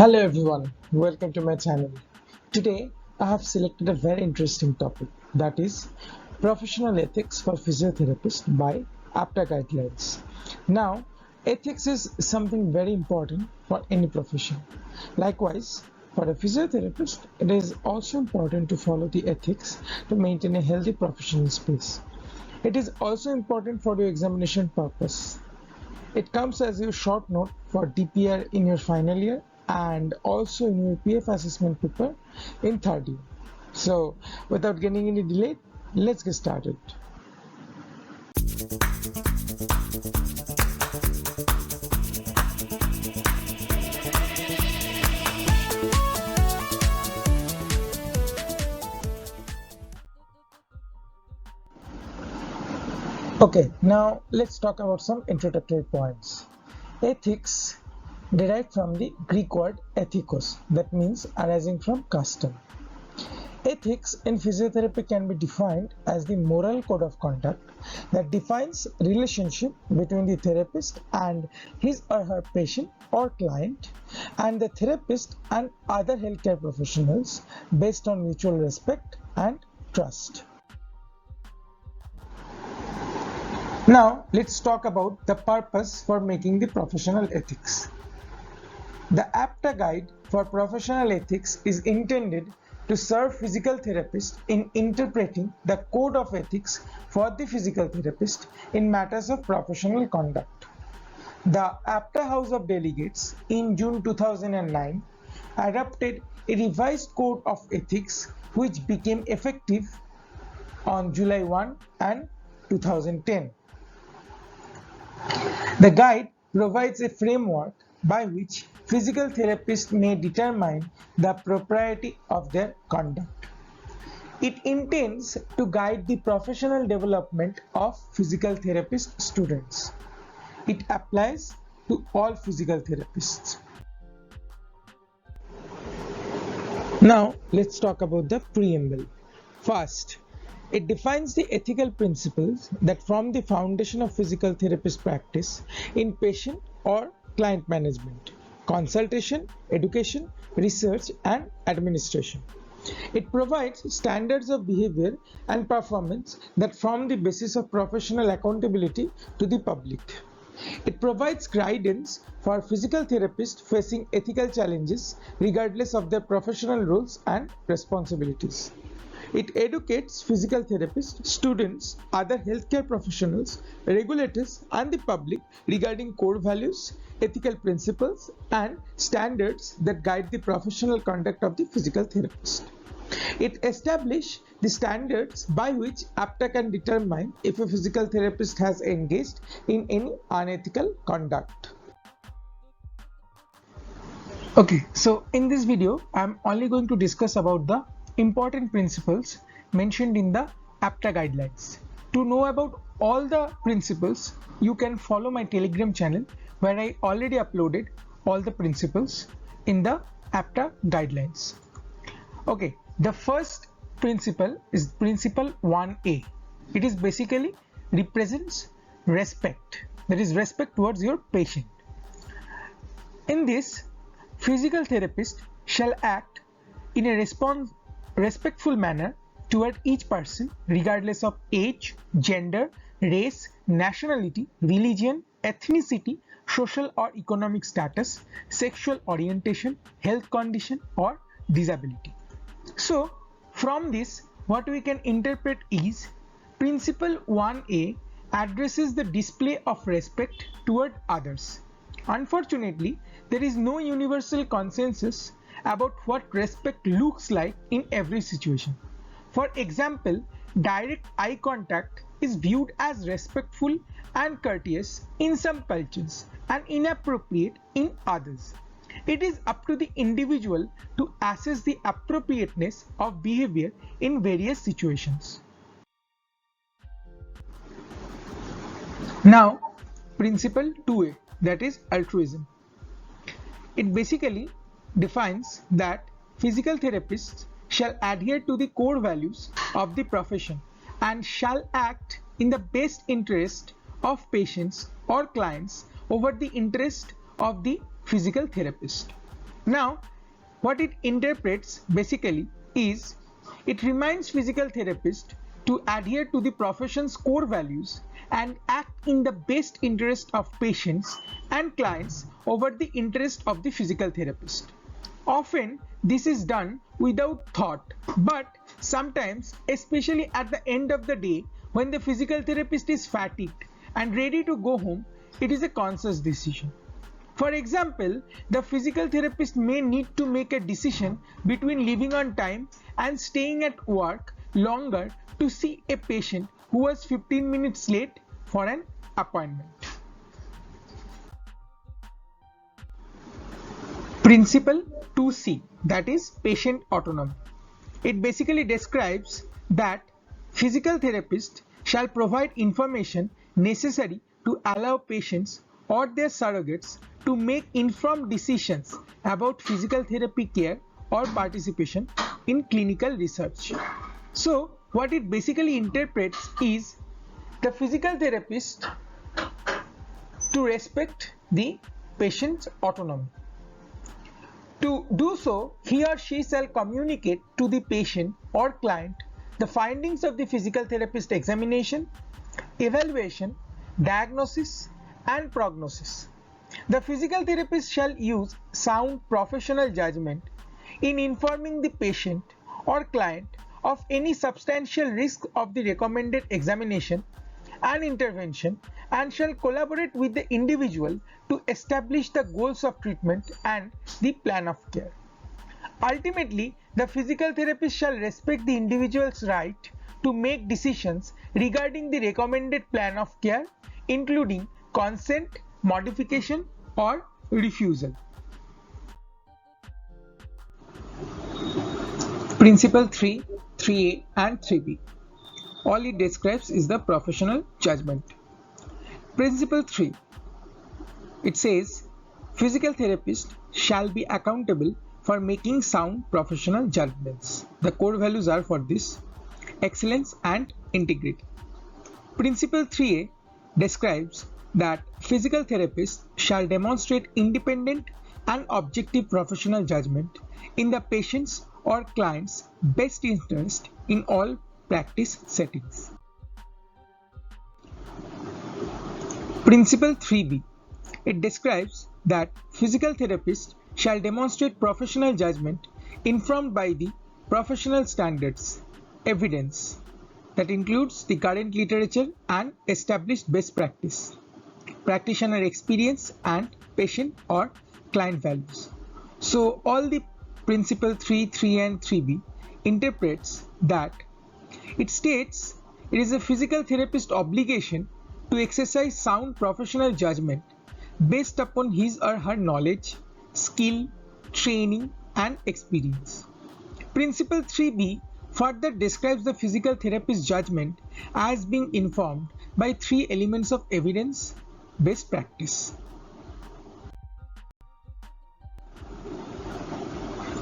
Hello everyone, welcome to my channel. Today I have selected a very interesting topic, that is professional ethics for physiotherapists by APTA guidelines. Now, ethics is something very important for any profession. Likewise, for a physiotherapist, it is also important to follow the ethics to maintain a healthy professional space. It is also important for your examination purpose. It comes as your short note for DPR in your final year and also in your PF assessment paper in third year. So without getting any delay, let's get started. Okay, now let's talk about some introductory points. Ethics derived from the Greek word ethikos, that means arising from custom. Ethics in physiotherapy can be defined as the moral code of conduct that defines relationship between the therapist and his or her patient or client and the therapist and other healthcare professionals based on mutual respect and trust. Now let's talk about the purpose for making the professional ethics. The APTA guide for professional ethics is intended to serve physical therapists in interpreting the code of ethics for the physical therapist in matters of professional conduct. The APTA House of Delegates in June 2009 adopted a revised code of ethics which became effective on July 1 and 2010. The guide provides a framework by which physical therapists may determine the propriety of their conduct. It intends to guide the professional development of physical therapist students. It applies to all physical therapists. Now, let's talk about the preamble. First, it defines the ethical principles that form the foundation of physical therapist practice in patient or client management, consultation, education, research, and administration. It provides standards of behavior and performance that form the basis of professional accountability to the public. It provides guidance for physical therapists facing ethical challenges regardless of their professional roles and responsibilities. It educates physical therapists, students, other healthcare professionals, regulators, and the public regarding core values, ethical principles, and standards that guide the professional conduct of the physical therapist. It establishes the standards by which APTA can determine if a physical therapist has engaged in any unethical conduct. Okay, so in this video, I'm only going to discuss about the important principles mentioned in the APTA guidelines. To know about all the principles, you can follow my Telegram channel where I already uploaded all the principles in the APTA guidelines. Okay, the first principle is principle 1A. It is basically represents respect, that is respect towards your patient. In this, physical therapist shall act in a respectful manner toward each person regardless of age, gender, race, nationality, religion, ethnicity, social or economic status, sexual orientation, health condition, or disability. So from this, what we can interpret is principle 1A addresses the display of respect toward others. Unfortunately, there is no universal consensus about what respect looks like in every situation. For example, direct eye contact is viewed as respectful and courteous in some cultures and inappropriate in others. It is up to the individual to assess the appropriateness of behavior in various situations. Now, principle 2A, that is altruism. It basically defines that physical therapists shall adhere to the core values of the profession and shall act in the best interest of patients or clients over the interest of the physical therapist. Now, what it interprets basically is it reminds physical therapists to adhere to the profession's core values and act in the best interest of patients and clients over the interest of the physical therapist. Often, this is done without thought, but sometimes, especially at the end of the day, when the physical therapist is fatigued and ready to go home, it is a conscious decision. For example, the physical therapist may need to make a decision between leaving on time and staying at work longer to see a patient who was 15 minutes late for an appointment. Principle 2C, that is patient autonomy. It basically describes that physical therapist shall provide information necessary to allow patients or their surrogates to make informed decisions about physical therapy care or participation in clinical research. So, what it basically interprets is the physical therapist to respect the patient's autonomy. To do so, he or she shall communicate to the patient or client the findings of the physical therapist examination, evaluation, diagnosis, and prognosis. The physical therapist shall use sound professional judgment in informing the patient or client of any substantial risk of the recommended examination and intervention, and shall collaborate with the individual to establish the goals of treatment and the plan of care. Ultimately, the physical therapist shall respect the individual's right to make decisions regarding the recommended plan of care, including consent, modification, or refusal. Principle 3, 3A, and 3B. All it describes is the professional judgment. Principle 3. It says physical therapist shall be accountable for making sound professional judgments. The core values are for this: excellence and integrity. Principle 3A describes that physical therapists shall demonstrate independent and objective professional judgment in the patient's or client's best interest in all practice settings. Principle 3B. It describes that physical therapists shall demonstrate professional judgment informed by the professional standards, evidence that includes the current literature and established best practice, practitioner experience, and patient or client values. So all the principle 3, 3 and 3B interprets that it states it is a physical therapist's obligation to exercise sound professional judgment based upon his or her knowledge, skill, training, and experience. Principle 3B further describes the physical therapist's judgment as being informed by three elements of evidence, best practice.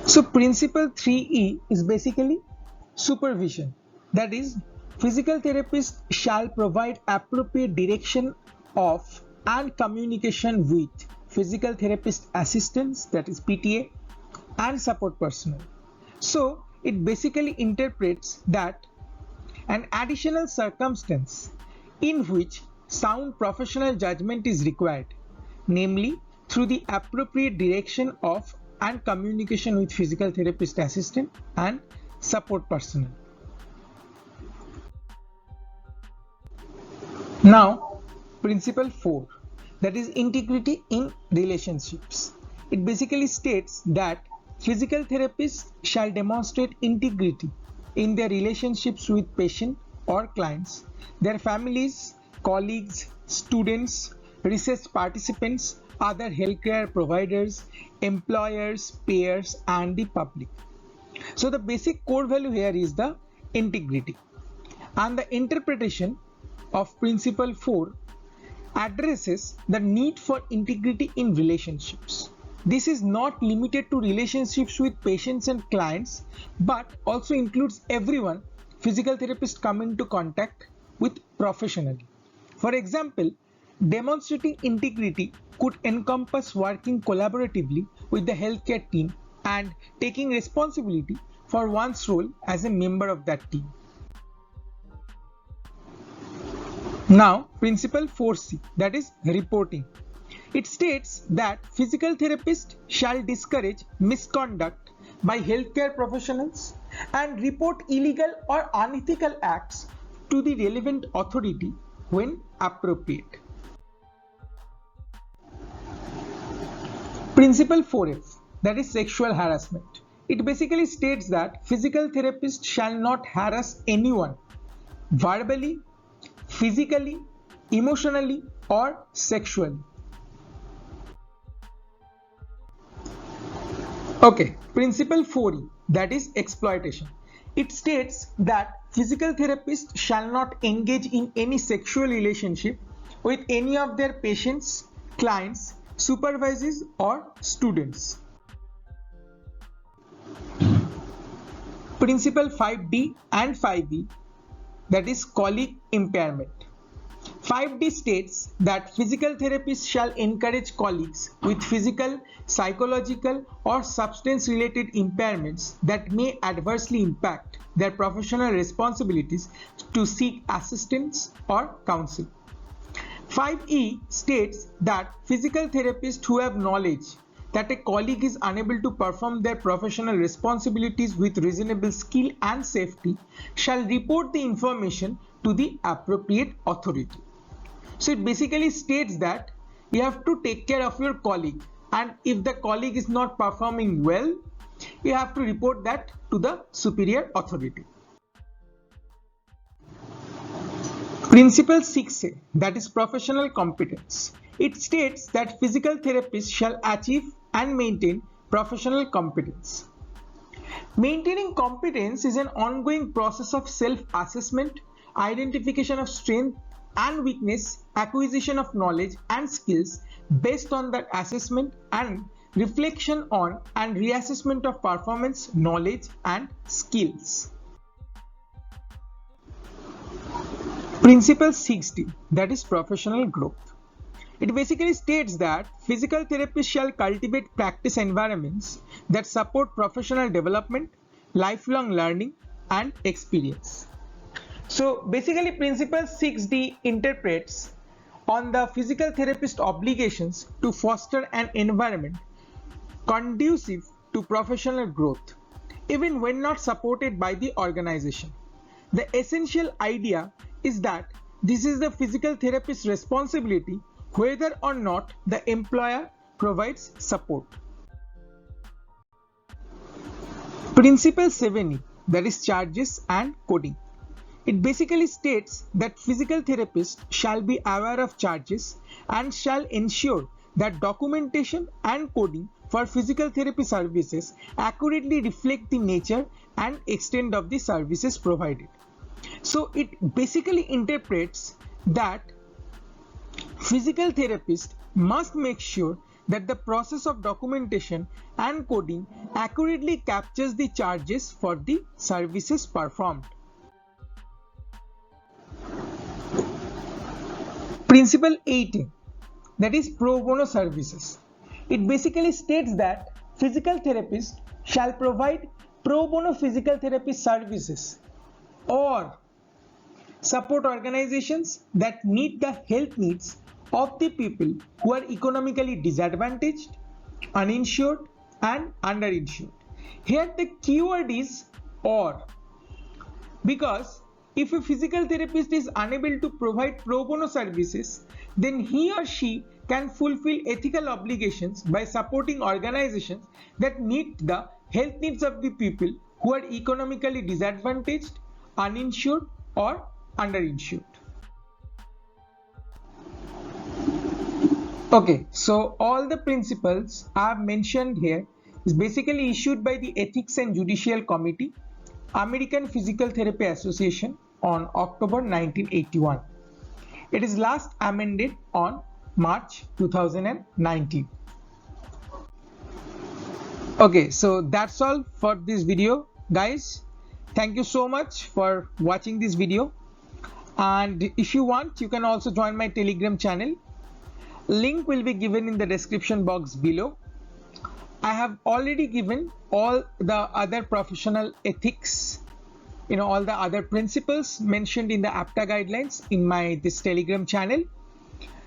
So principle 3E is basically supervision. That is, physical therapist shall provide appropriate direction of and communication with physical therapist assistants, that is PTA, and support personnel. So it basically interprets that an additional circumstance in which sound professional judgment is required, namely through the appropriate direction of and communication with physical therapist assistant and support personnel. Now, principle 4, that is integrity in relationships. It basically states that physical therapists shall demonstrate integrity in their relationships with patient or clients, their families, colleagues, students, research participants, other healthcare providers, employers, payers, and the public. So the basic core value here is the integrity, and the interpretation of principle 4 addresses the need for integrity in relationships. This is not limited to relationships with patients and clients, but also includes everyone physical therapists come into contact with professionally. For example, Demonstrating integrity could encompass working collaboratively with the healthcare team and taking responsibility for one's role as a member of that team. Now, principle 4C, that is reporting. It states that physical therapists shall discourage misconduct by healthcare professionals and report illegal or unethical acts to the relevant authority when appropriate. Principle 4F, that is sexual harassment. It basically states that physical therapists shall not harass anyone verbally, physically, emotionally, or sexually. Okay, principle 4E, that is exploitation. It states that physical therapists shall not engage in any sexual relationship with any of their patients, clients, supervisors, or students. Principle 5D and 5E, that is colleague impairment. 5D states that physical therapists shall encourage colleagues with physical, psychological, or substance related impairments that may adversely impact their professional responsibilities to seek assistance or counsel. 5E states that physical therapists who have knowledge that a colleague is unable to perform their professional responsibilities with reasonable skill and safety shall report the information to the appropriate authority. So it basically states that you have to take care of your colleague, and if the colleague is not performing well, you have to report that to the superior authority. Principle 6A, that is professional competence. It states that physical therapists shall achieve and maintain professional competence. Maintaining competence is an ongoing process of self-assessment, identification of strength and weakness, acquisition of knowledge and skills based on that assessment, and reflection on and reassessment of performance, knowledge and skills. Principle 6D, that is professional growth. It basically states that physical therapists shall cultivate practice environments that support professional development, lifelong learning and experience. So basically principle 6D interprets on the physical therapist obligations to foster an environment conducive to professional growth, even when not supported by the organization. The essential idea is that this is the physical therapist's responsibility whether or not the employer provides support. Principle 7E, that is charges and coding. It basically states that physical therapists shall be aware of charges and shall ensure that documentation and coding for physical therapy services accurately reflect the nature and extent of the services provided. So it basically interprets that physical therapist must make sure that the process of documentation and coding accurately captures the charges for the services performed. Principle 18, that is pro bono services. It basically states that physical therapists shall provide pro bono physical therapy services or support organizations that meet the health needs of the people who are economically disadvantaged, uninsured and underinsured. Here the keyword is or, because if a physical therapist is unable to provide pro bono services, then he or she can fulfill ethical obligations by supporting organizations that meet the health needs of the people who are economically disadvantaged, uninsured or underinsured. Okay, so all the principles I have mentioned here is basically issued by the Ethics and Judicial Committee, American Physical Therapy Association on October 1981. It is last amended on March 2019. Okay, so that's all for this video, guys. Thank you so much for watching this video, and if you want, you can also join my Telegram channel. Link will be given in the description box below. I have already given all the other professional ethics, all the other principles mentioned in the APTA guidelines in this Telegram channel.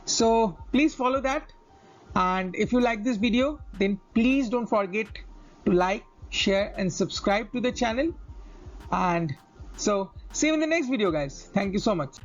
So please follow that. And if you like this video, then please don't forget to like, share and subscribe to the channel. And so see you in the next video, guys. Thank you so much.